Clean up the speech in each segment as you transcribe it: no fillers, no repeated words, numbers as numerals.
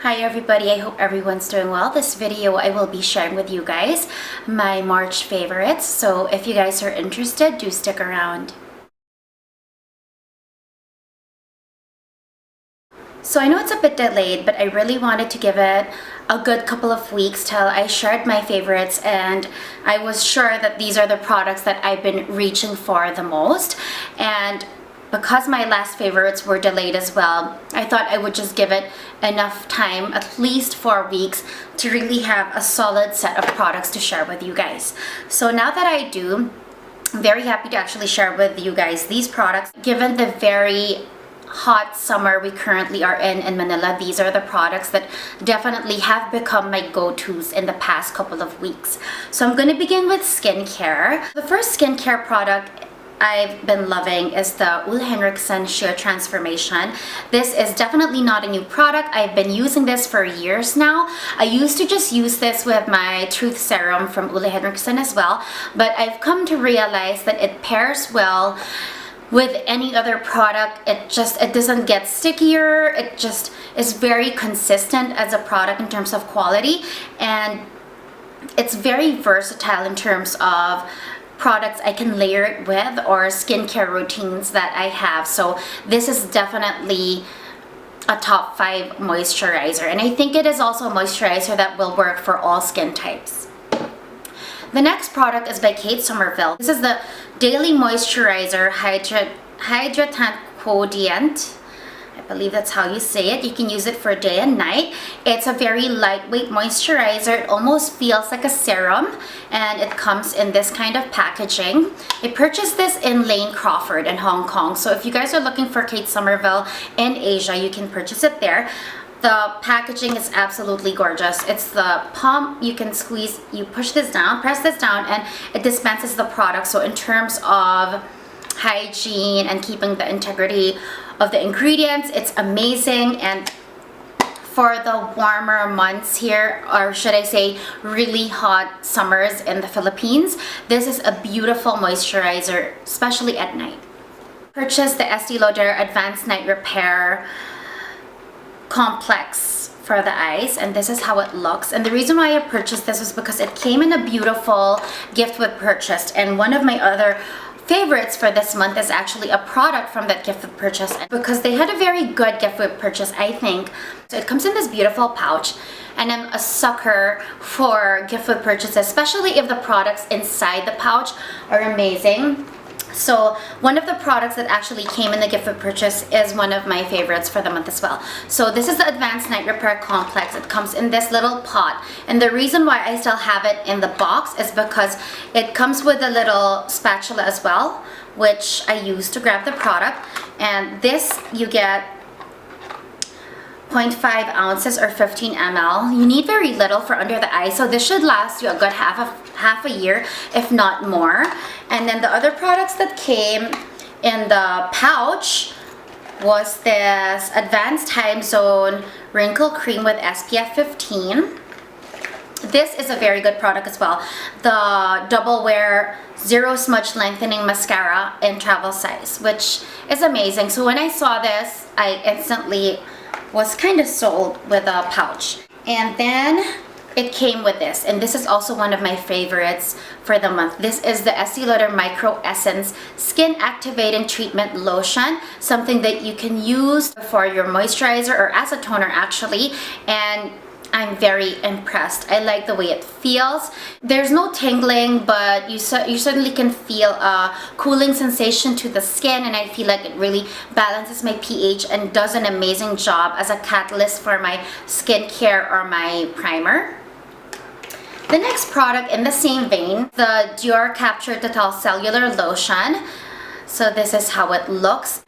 Hi everybody, I hope everyone's doing well. This video I will be sharing with you guys my March favorites, so if you guys are interested, do stick around. So I know it's a bit delayed, but I really wanted to give it a good couple of weeks till I shared my favorites, and I was sure that these are the products that I've been reaching for the most. And because my last favorites were delayed as well, I thought I would just give it enough time, at least 4 weeks, to really have a solid set of products to share with you guys. So now that I do, I'm very happy to actually share with you guys these products. Given the very hot summer we currently are in Manila, these are the products that definitely have become my go-tos in the past couple of weeks. So I'm going to begin with skincare. The first skincare product I've been loving is the Henriskesn Sheer Transformation. This is definitely not a new product. I've been using this for years now. I used to just use this with my Truth Serum from Henriskesn as well, but I've come to realize that it pairs well with any other product. It doesn't get stickier. It just is very consistent as a product in terms of quality, and it's very versatile in terms of products I can layer it with or skincare routines that I have. So this is definitely a top 5 moisturizer, and I think it is also a moisturizer that will work for all skin types. The next product is by Somerville. This is the Daily Moisturizer Hydrant Quotiduent. I believe that's how you say it. You can use it for day and night. It's a very lightweight moisturizer. It almost feels like a serum, and it comes in this kind of packaging. I purchased this in Lane Crawford in Hong Kong. So if you guys are looking for Somerville in Asia, you can purchase it there. The packaging is absolutely gorgeous. It's the pump you can squeeze, you push this down, press this down, and it dispenses the product. So in terms of hygiene and keeping the integrity of the ingredients, it's amazing. And for the warmer months here, or should I say really hot summers in the Philippines, this is a beautiful moisturizer, especially at night. Purchased the Estee Lauder Advanced Night Repair Complex for the eyes, and this is how it looks. And the reason why I purchased this was because it came in a beautiful gift with purchase, and one of my other favorites for this month is actually a product from that gift with purchase, because they had a very good gift with purchase, I think. So it comes in this beautiful pouch, and I'm a sucker for gift with purchase, especially if the products inside the pouch are amazing. So one of the products that actually came in the gift with purchase is one of my favorites for the month as well. So this is the Advanced Night Repair Complex. It comes in this little pot, and the reason why I still have it in the box is because it comes with a little spatula as well, which I use to grab the product. And this you get 0.5 ounces or 15 ml. You need very little for under the eye, so this should last you a good half a year, if not more. And then the other products that came in the pouch was this Advanced Time Zone Wrinkle Cream with SPF 15. This is a very good product as well. The Double Wear Zero Smudge Lengthening Mascara in travel size, which is amazing. So when I saw this, I instantly was kind of sold with a pouch. And then it came with this, and this is also one of my favorites for the month. This is the Estee Lauder Micro Essence Skin Activating Treatment Lotion, something that you can use for your moisturizer or as a toner actually, and I'm very impressed. I like the way it feels. There's no tingling, but you certainly can feel a cooling sensation to the skin, and I feel like it really balances my pH and does an amazing job as a catalyst for my skincare or my primer. The next product in the same vein, the Dior Capture Total Cellular Lotion. So this is how it looks.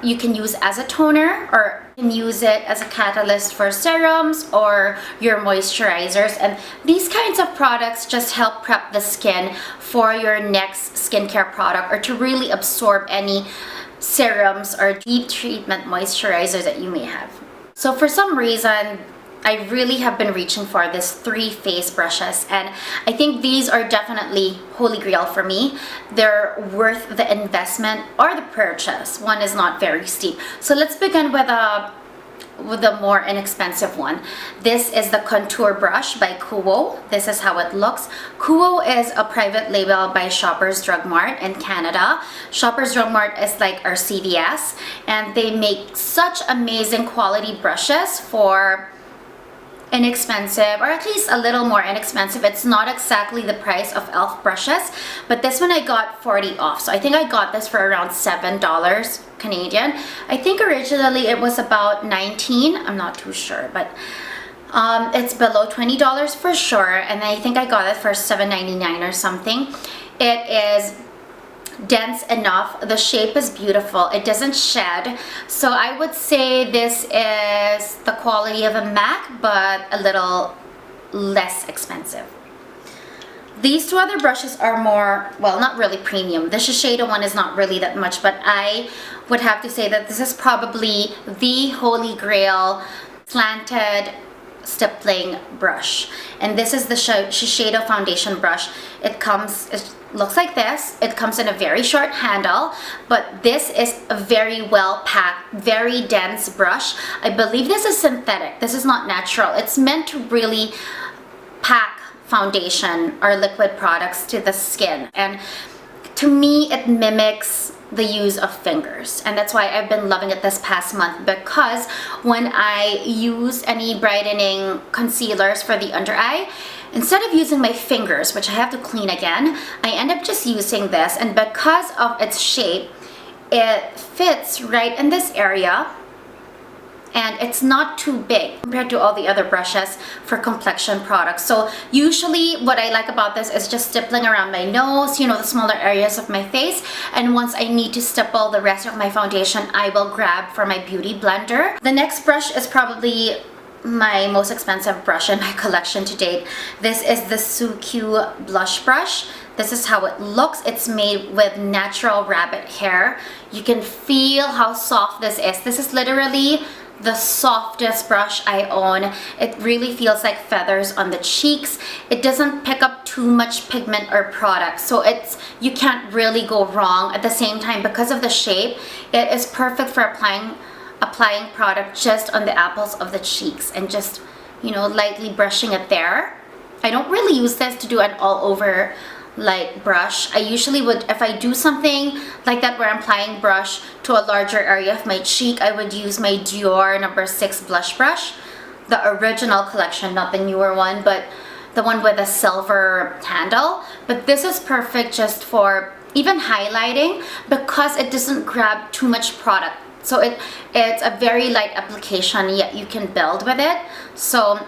You can use as a toner, or you can use it as a catalyst for serums or your moisturizers. And these kinds of products just help prep the skin for your next skincare product, or to really absorb any serums or deep treatment moisturizers that you may have. So for some reason, I really have been reaching for these 3 face brushes, and I think these are definitely holy grail for me. They're worth the investment or the purchase. One is not very steep. So let's begin with a with the more inexpensive one. This is the Contour Brush by Quo. This is how it looks. Quo is a private label by Shoppers Drug Mart in Canada. Shoppers Drug Mart is like our CVS, and they make such amazing quality brushes for inexpensive, or at least a little more inexpensive. It's not exactly the price of e.l.f. brushes, but this one I got 40 off. So I think I got this for around $7 Canadian. I think originally it was about 19. I'm not too sure, but it's below $20 for sure. And I think I got it for $7.99 or something. It is dense enough. The shape is beautiful. It doesn't shed. So I would say this is the quality of a MAC, but a little less expensive. These two other brushes are more, well, not really premium. The Shiseido one is not really that much, but I would have to say that this is probably the holy grail slanted stippling brush. And this is the Shiseido foundation brush. It looks like this. It comes in a very short handle, but this is a very well packed, very dense brush. I believe this is synthetic. This is not natural. It's meant to really pack foundation or liquid products to the skin. And to me, it mimics the use of fingers, and that's why I've been loving it this past month, because when I use any brightening concealers for the under eye, instead of using my fingers, which I have to clean again, I end up just using this, and because of its shape, it fits right in this area, and it's not too big compared to all the other brushes for complexion products. So usually what I like about this is just stippling around my nose, you know, the smaller areas of my face, and once I need to stipple the rest of my foundation, I will grab for my beauty blender. The next brush is probably my most expensive brush in my collection to date. This is the Suqqu blush brush. This is how it looks. It's made with natural rabbit hair. You can feel how soft this is. This is literally the softest brush I own. It really feels like feathers on the cheeks. It doesn't pick up too much pigment or product, so you can't really go wrong. At the same time, because of the shape, it is perfect for applying product just on the apples of the cheeks and just, you know, lightly brushing it there. I don't really use this to do an all over like brush. I usually would, if I do something like that where I'm applying brush to a larger area of my cheek, I would use my Dior No. 6 blush brush, the original collection, not the newer one, but the one with a silver handle. But this is perfect just for even highlighting, because it doesn't grab too much product. So it's a very light application, yet you can build with it. So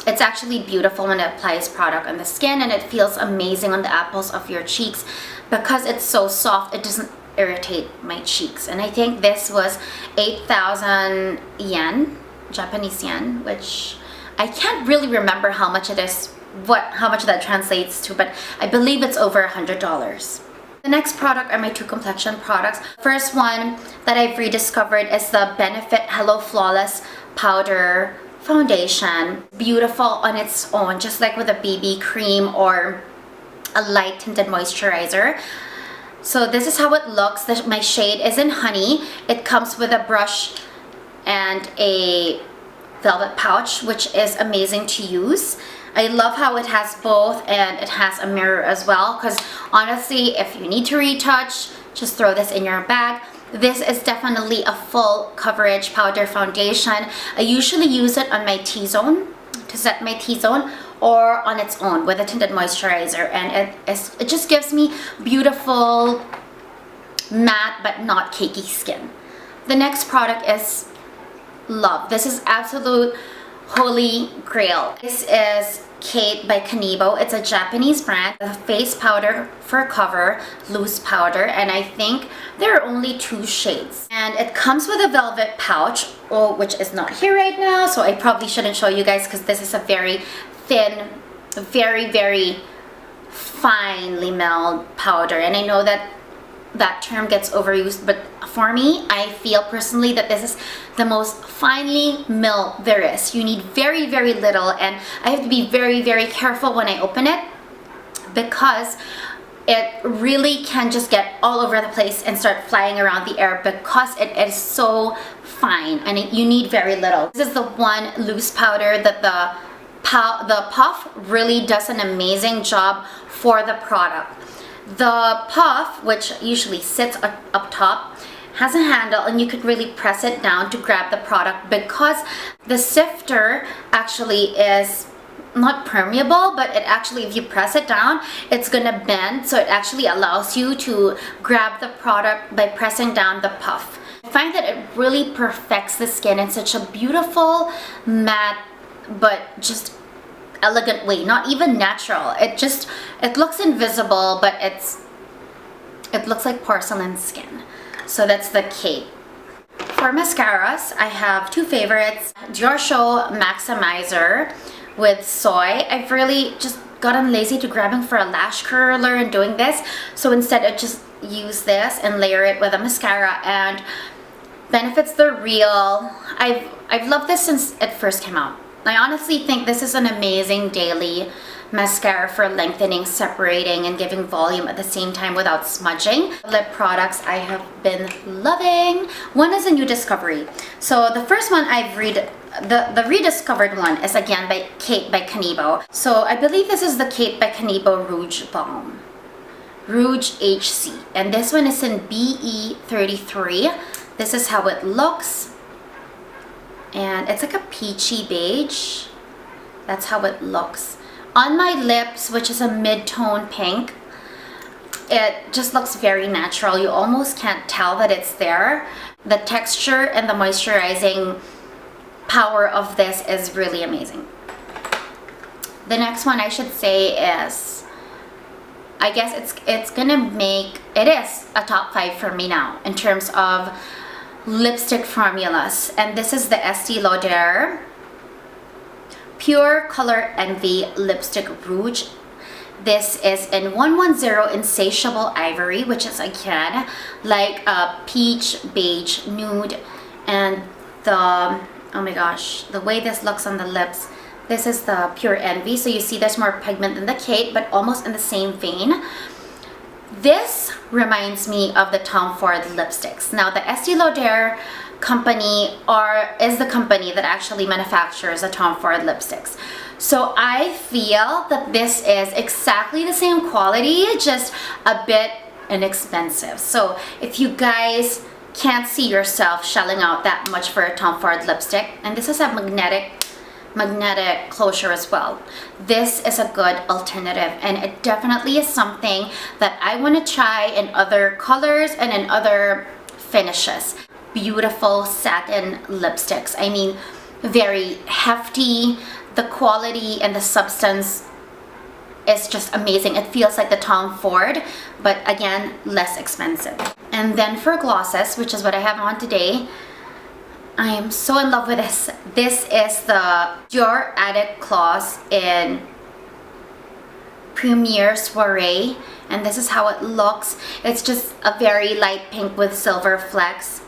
it's actually beautiful when it applies product on the skin, and it feels amazing on the apples of your cheeks. Because it's so soft, it doesn't irritate my cheeks. And I think this was 8,000 yen, Japanese yen, which I can't really remember how much it is, how much that translates to, but I believe it's over $100. The next product are my two complexion products. First one that I've rediscovered is the Benefit Hello Flawless Powder Foundation. Beautiful on its own, just like with a BB cream or a light tinted moisturizer. So this is how it looks. My shade is in Honey. It comes with a brush and a velvet pouch, which is amazing to use. I love how it has both, and it has a mirror as well, because honestly, if you need to retouch, just throw this in your bag. This is definitely a full coverage powder foundation. I usually use it on my T-zone, to set my T-zone, or on its own with a tinted moisturizer, and it just gives me beautiful matte but not cakey skin. The next product is love. This is absolute holy grail. This is Kate by Kanebo. It's a Japanese brand. The face powder for cover, loose powder, and I think there are only 2 shades. And it comes with a velvet pouch, which is not here right now, so I probably shouldn't show you guys, because this is a very thin, very, very finely milled powder. And I know that that term gets overused, but for me, I feel personally that this is the most finely milled there is. You need very, very little, and I have to be very, very careful when I open it, because it really can just get all over the place and start flying around the air because it is so fine and you need very little. This is the one loose powder that the puff really does an amazing job for the product. The puff, which usually sits up top, has a handle and you could really press it down to grab the product because the sifter actually is not permeable, but it actually, if you press it down, it's gonna bend, so it actually allows you to grab the product by pressing down the puff. I find that it really perfects the skin in such a beautiful, matte, but just elegant way, not even natural. It looks invisible, but it looks like porcelain skin. So that's the cape. For mascaras, I have two favorites. Dior Show Maximizer with Soy. I've really just gotten lazy to grabbing for a lash curler and doing this. So instead I just use this and layer it with a mascara, and Benefits the Real. I've loved this since it first came out. I honestly think this is an amazing daily mascara for lengthening, separating, and giving volume at the same time without smudging. Lip products I have been loving. One is a new discovery. So the first one the rediscovered one is again by Kate by Canibo. So I believe this is the Kate by Canibo Rouge Balm. Rouge HC. And this one is in BE33. This is how it looks. And it's like a peachy beige. That's how it looks. On my lips, which is a mid-tone pink, it just looks very natural. You almost can't tell that it's there. The texture and the moisturizing power of this is really amazing. The next one I should say is, I guess it's gonna make, it is a top 5 for me now in terms of lipstick formulas, and this is the Estee Lauder Pure Color Envy Lipstick Rouge. This is in 110 Insatiable Ivory, which is again like a peach beige nude, and oh my gosh, the way this looks on the lips, this is the Pure Envy, so you see there's more pigment than the Kate, but almost in the same vein. This reminds me of the Tom Ford lipsticks. Now the Estee Lauder company is the company that actually manufactures the Tom Ford lipsticks. So I feel that this is exactly the same quality, just a bit inexpensive. So if you guys can't see yourself shelling out that much for a Tom Ford lipstick, and this is a magnetic closure as well, this is a good alternative, and it definitely is something that I want to try in other colors and in other finishes. Beautiful satin lipsticks. I mean, very hefty. The quality and the substance is just amazing. It feels like the Tom Ford, but again, less expensive. And then for glosses, which is what I have on today, I am so in love with this. This is the Dior Addict Gloss in Premier Soiree, and this is how it looks. It's just a very light pink with silver flecks,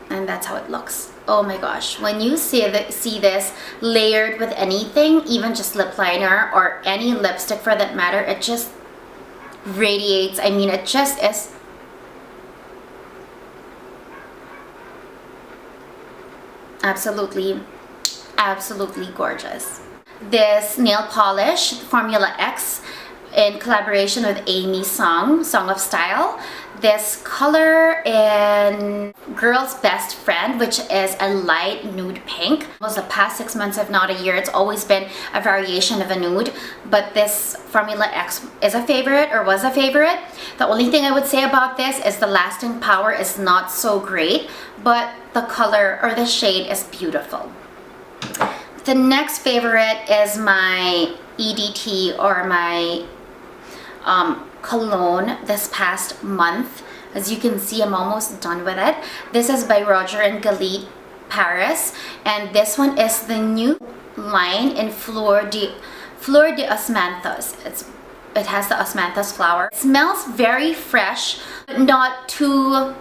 and that's how it looks. Oh my gosh, when you see this layered with anything, even just lip liner or any lipstick for that matter, it just radiates. I mean, it just is absolutely gorgeous. This nail polish, Formula X, in collaboration with Aimee Song of Style. This color in Girl's Best Friend, which is a light nude pink. Was the past 6 months, if not a year, it's always been a variation of a nude, but this Formula X is a favorite, or was a favorite. The only thing I would say about this is the lasting power is not so great, but the color or the shade is beautiful. The next favorite is my EDT, or my cologne this past month. As you can see, I'm almost done with it. This is by Roger and Gallet Paris, and this one is the new line in Fleur de Osmanthus. It has the Osmanthus flower. It smells very fresh, but not too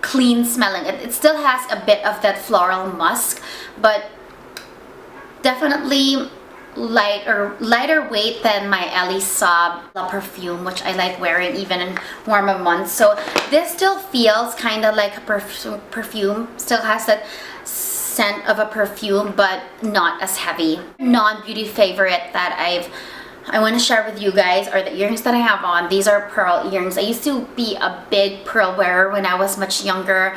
clean smelling. It still has a bit of that floral musk, but definitely lighter weight than my Ellie Sub perfume, which I like wearing even in warmer months. So this still feels kind of like a perfume, still has that scent of a perfume, but not as heavy. Non-beauty favorite that I want to share with you guys are the earrings that I have on. These are pearl earrings. I used to be a big pearl wearer when I was much younger,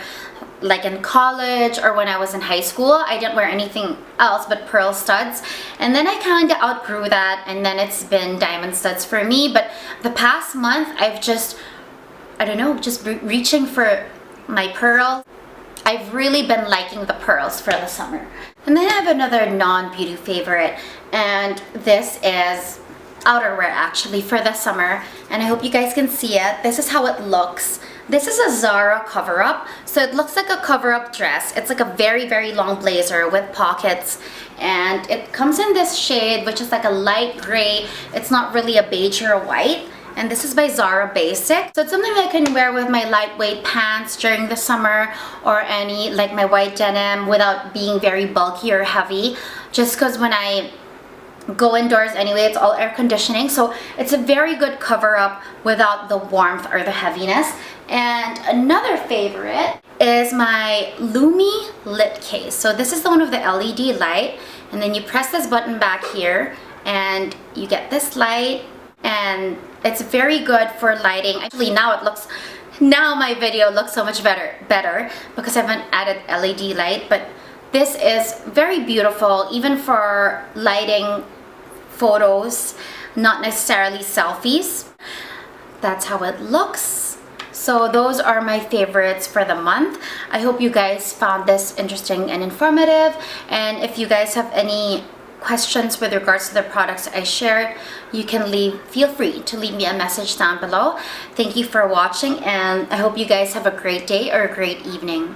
like in college or when I was in high school. I didn't wear anything else but pearl studs, and then I kind of outgrew that, and then it's been diamond studs for me. But the past month I've just, I don't know, just reaching for my pearls. I've really been liking the pearls for the summer. And then I have another non-beauty favorite, and this is outerwear actually for the summer, and I hope you guys can see it. This is how it looks. This is a Zara cover-up, so it looks like a cover-up dress. It's like a very, very long blazer with pockets, and it comes in this shade, which is like a light gray. It's not really a beige or a white, and this is by Zara Basic. So it's something I can wear with my lightweight pants during the summer, or any, like my white denim, without being very bulky or heavy, just because when I go indoors anyway, it's all air conditioning, so it's a very good cover up without the warmth or the heaviness. And another favorite is my Lumee lip case. So this is the one with the LED light, and then you press this button back here and you get this light, and it's very good for lighting. Actually now my video looks so much better because I haven't added LED light, but this is very beautiful even for lighting photos, not necessarily selfies. That's how it looks. So those are my favorites for the month. I hope you guys found this interesting and informative, and if you guys have any questions with regards to the products I shared, you can feel free to leave me a message down below. Thank you for watching, and I hope you guys have a great day or a great evening.